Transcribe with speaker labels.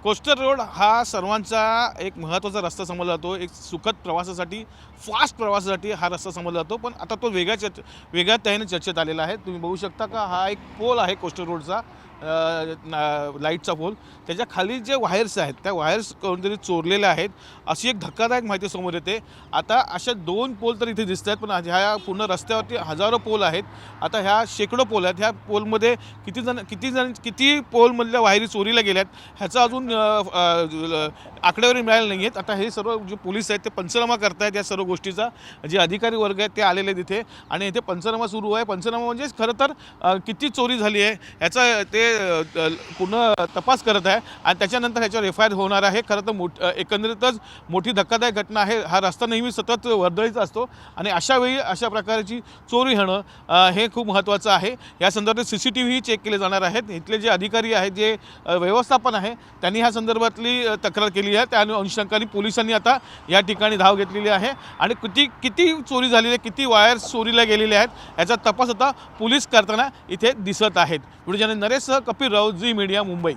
Speaker 1: Coastal road हा सर्वांचा एक महत्त्वाचा रस्ता समजला जातो। एक सुखद प्रवासासाठी, फास्ट प्रवासासाठी हा रस्ता समजला जातो। पण आता तो वेगळ्या तऱ्हेने चर्चेत आलेला आहे। तुम्ही बघू शकता का हा एक पोल आहे कोस्टल रोडचा, लाईटचा पोल। त्याच्या खाली जे वायर्स आहेत त्या वायर्स कोणतरी चोरलेल्या आहेत अशी एक धक्कादायक माहिती समोर येते। आता अशा 2 पोल तर इथे दिसत आहेत, पण ह्या पूर्ण रस्त्यावरती हजारो पोल आहेत। आता ह्या शेकडो पोल आहेत। ह्या पोलमध्ये किती पोलमधल्या वायरी चोरीला गेल्यात ह्याचा अजून आकडेवारी मिळाली नाही आहेत। आता हे सर्व जे पोलीस आहेत ते पंचनामा करतायत या सर्व गोष्टीचा। जे अधिकारी वर्ग आहेत ते आलेले आहेत तिथे आणि इथे पंचनामा सुरू आहे। पंचनामा म्हणजे खरं तर किती चोरी झाली आहे याचा ते पूर्ण तपास करत आहे आणि त्याच्यानंतर ह्याच्यावर FIR होणार आहे। खरं तर एकंदरीतच मोठी धक्कादायक घटना आहे। हा रस्ता नेहमी सतत वर्दळीचा असतो आणि अशा वेळी अशा प्रकारची चोरी होणं हे खूप महत्त्वाचं आहे। या संदर्भात CCTV चेक केले जाणार आहेत। इथले जे अधिकारी आहेत, जे व्यवस्थापन आहे, त्यांनी ह्या संदर्भातली तक्रार केली आहे। त्या अनुषंगाने पोलिसांनी आता या ठिकाणी धाव घेतलेली आहे आणि किती चोरी झालेली आहे, किती वायर्स चोरीला गेलेले आहेत याचा तपास आता पोलीस करताना इथे दिसत आहेत। व्हिडिओ जर्नलिस्ट नरेशसह कपिल राऊत, झी मीडिया, मुंबई।